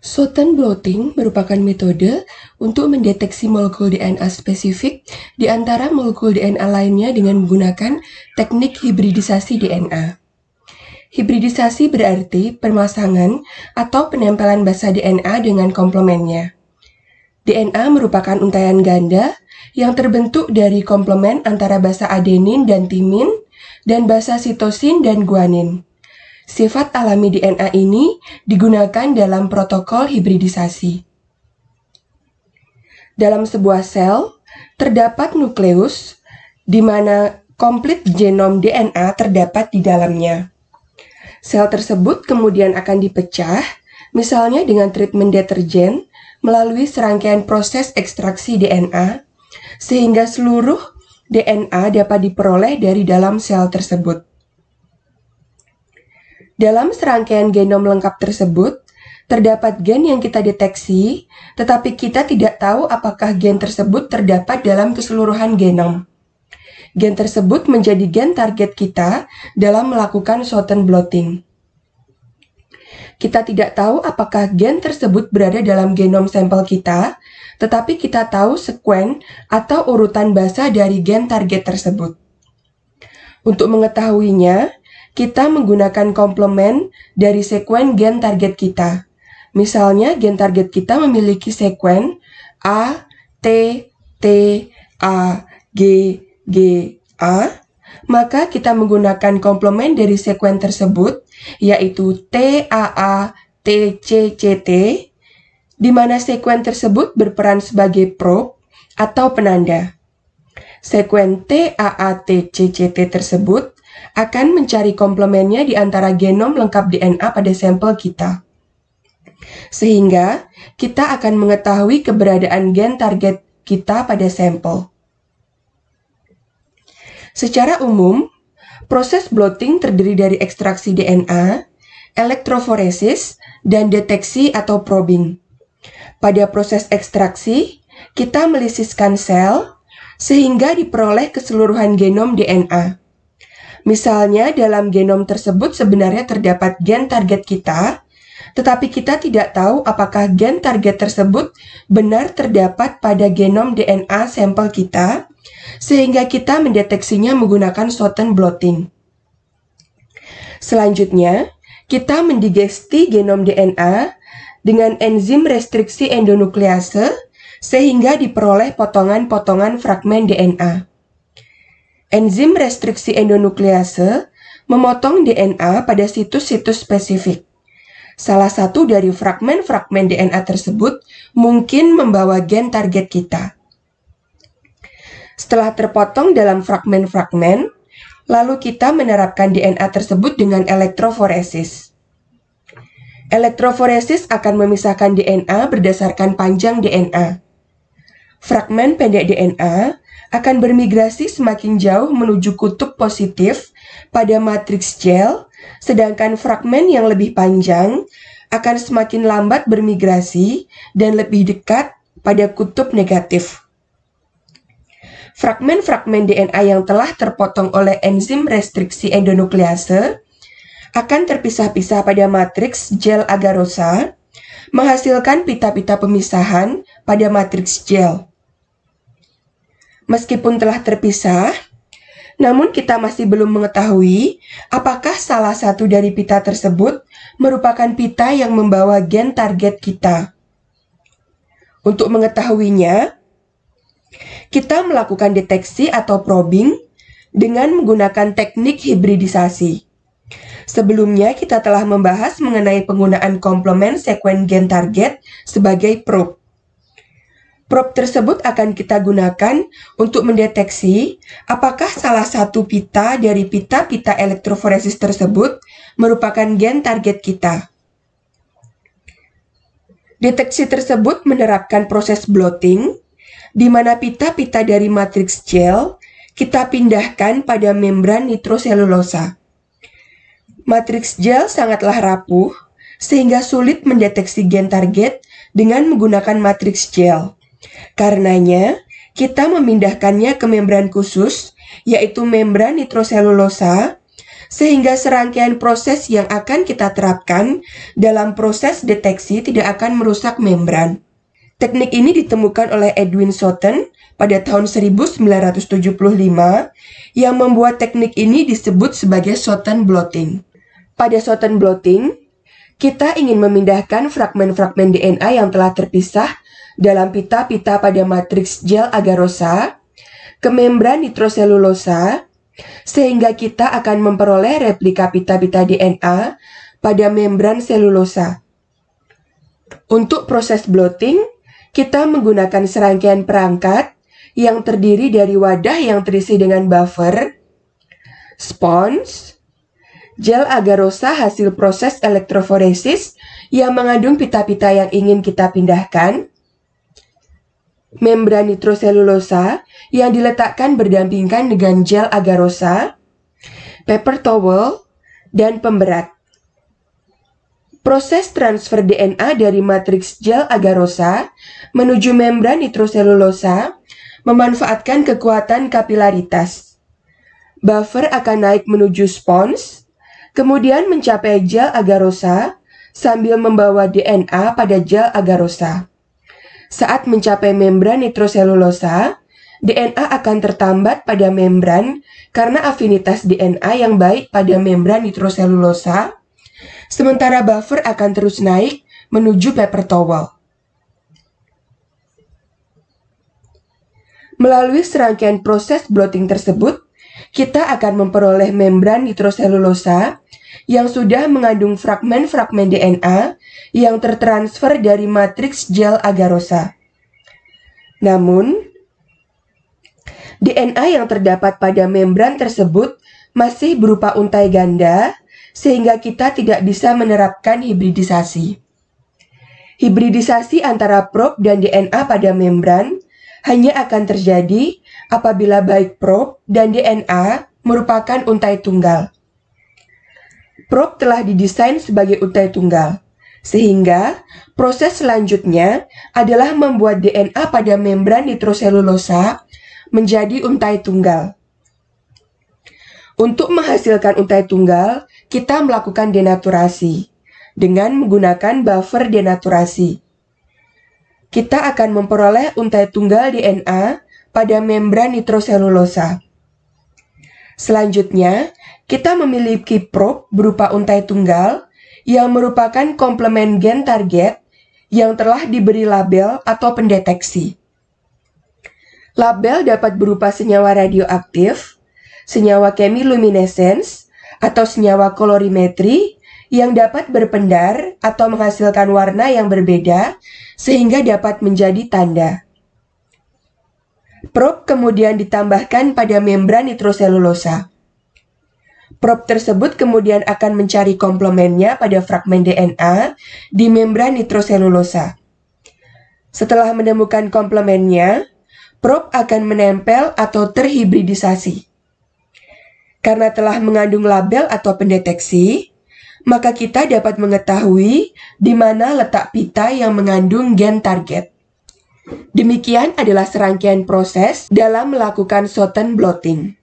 Shotton blotting merupakan metode untuk mendeteksi molekul DNA spesifik di antara molekul DNA lainnya dengan menggunakan teknik hibridisasi DNA. Hibridisasi berarti pemasangan atau penempelan basa DNA dengan komplemennya. DNA merupakan untaian ganda yang terbentuk dari komplemen antara basa adenin dan timin dan basa sitosin dan guanin. Sifat alami DNA ini digunakan dalam protokol hibridisasi. Dalam sebuah sel, terdapat nukleus di mana komplit genom DNA terdapat di dalamnya. Sel tersebut kemudian akan dipecah, misalnya dengan treatment deterjen, melalui serangkaian proses ekstraksi DNA, sehingga seluruh DNA dapat diperoleh dari dalam sel tersebut. Dalam serangkaian genom lengkap tersebut, terdapat gen yang kita deteksi, tetapi kita tidak tahu apakah gen tersebut terdapat dalam keseluruhan genom. Gen tersebut menjadi gen target kita dalam melakukan Shotton blotting. Kita tidak tahu apakah gen tersebut berada dalam genom sampel kita, tetapi kita tahu sekuen atau urutan basa dari gen target tersebut. Untuk mengetahuinya, kita menggunakan komplemen dari sekuen gen target kita. Misalnya, gen target kita memiliki sekuen A, T, T, A, G, G, A, maka kita menggunakan komplemen dari sekuen tersebut, yaitu TAA, TCCT, di mana sekuen tersebut berperan sebagai probe atau penanda. Sekuen TAA-TCCT tersebut akan mencari komplemennya di antara genom lengkap DNA pada sampel kita. Sehingga kita akan mengetahui keberadaan gen target kita pada sampel. Secara umum, proses blotting terdiri dari ekstraksi DNA, elektroforesis, dan deteksi atau probing. Pada proses ekstraksi, kita melisiskan sel sehingga diperoleh keseluruhan genom DNA. Misalnya, dalam genom tersebut sebenarnya terdapat gen target kita, tetapi kita tidak tahu apakah gen target tersebut benar terdapat pada genom DNA sampel kita, sehingga kita mendeteksinya menggunakan Shotton blotting. Selanjutnya, kita mendigesti genom DNA dengan enzim restriksi endonuklease, sehingga diperoleh potongan-potongan fragmen DNA. Enzim restriksi endonuklease memotong DNA pada situs-situs spesifik. Salah satu dari fragmen-fragmen DNA tersebut mungkin membawa gen target kita. Setelah terpotong dalam fragmen-fragmen, lalu kita menerapkan DNA tersebut dengan elektroforesis. Elektroforesis akan memisahkan DNA berdasarkan panjang DNA. Fragmen pendek DNA akan bermigrasi semakin jauh menuju kutub positif pada matriks gel, sedangkan fragmen yang lebih panjang akan semakin lambat bermigrasi dan lebih dekat pada kutub negatif. Fragmen-fragmen DNA yang telah terpotong oleh enzim restriksi endonuklease akan terpisah-pisah pada matriks gel agarosa, menghasilkan pita-pita pemisahan pada matriks gel. Meskipun telah terpisah, namun kita masih belum mengetahui apakah salah satu dari pita tersebut merupakan pita yang membawa gen target kita. Untuk mengetahuinya, kita melakukan deteksi atau probing dengan menggunakan teknik hibridisasi. Sebelumnya, kita telah membahas mengenai penggunaan komplemen sekuen gen target sebagai probe. Probe tersebut akan kita gunakan untuk mendeteksi apakah salah satu pita dari pita-pita elektroforesis tersebut merupakan gen target kita. Deteksi tersebut menerapkan proses blotting, di mana pita-pita dari matriks gel kita pindahkan pada membran nitroselulosa. Matriks gel sangatlah rapuh, sehingga sulit mendeteksi gen target dengan menggunakan matriks gel. Karenanya, kita memindahkannya ke membran khusus, yaitu membran nitroselulosa, sehingga serangkaian proses yang akan kita terapkan dalam proses deteksi tidak akan merusak membran. Teknik ini ditemukan oleh Edwin Schouten pada tahun 1975 yang membuat teknik ini disebut sebagai Schouten blotting. Pada Schouten blotting, kita ingin memindahkan fragmen-fragmen DNA yang telah terpisah dalam pita-pita pada matriks gel agarosa ke membran nitroselulosa, sehingga kita akan memperoleh replika pita-pita DNA pada membran selulosa. Untuk proses blotting, kita menggunakan serangkaian perangkat yang terdiri dari wadah yang terisi dengan buffer, spons, gel agarosa hasil proses elektroforesis yang mengandung pita-pita yang ingin kita pindahkan, membran nitroselulosa yang diletakkan berdampingan dengan gel agarosa, paper towel, dan pemberat. Proses transfer DNA dari matriks gel agarosa menuju membran nitroselulosa memanfaatkan kekuatan kapilaritas. Buffer akan naik menuju spons, kemudian mencapai gel agarosa sambil membawa DNA pada gel agarosa. Saat mencapai membran nitroselulosa, DNA akan tertambat pada membran karena afinitas DNA yang baik pada membran nitroselulosa, sementara buffer akan terus naik menuju paper towel. Melalui serangkaian proses blotting tersebut, kita akan memperoleh membran nitroselulosa yang sudah mengandung fragmen-fragmen DNA yang tertransfer dari matriks gel agarosa. Namun, DNA yang terdapat pada membran tersebut masih berupa untai ganda, sehingga kita tidak bisa menerapkan hibridisasi. Hibridisasi antara probe dan DNA pada membran hanya akan terjadi apabila baik probe dan DNA merupakan untai tunggal. Probe telah didesain sebagai untai tunggal, sehingga proses selanjutnya adalah membuat DNA pada membran nitroselulosa menjadi untai tunggal. Untuk menghasilkan untai tunggal, kita melakukan denaturasi dengan menggunakan buffer denaturasi. Kita akan memperoleh untai tunggal DNA pada membran nitroselulosa. Selanjutnya, kita memiliki probe berupa untai tunggal yang merupakan komplemen gen target yang telah diberi label atau pendeteksi. Label dapat berupa senyawa radioaktif, senyawa chemiluminescence, atau senyawa kolorimetri yang dapat berpendar atau menghasilkan warna yang berbeda sehingga dapat menjadi tanda. Probe kemudian ditambahkan pada membran nitroselulosa. Probe tersebut kemudian akan mencari komplemennya pada fragmen DNA di membran nitroselulosa. Setelah menemukan komplemennya, probe akan menempel atau terhibridisasi. Karena telah mengandung label atau pendeteksi, maka kita dapat mengetahui di mana letak pita yang mengandung gen target. Demikian adalah serangkaian proses dalam melakukan Schouten blotting.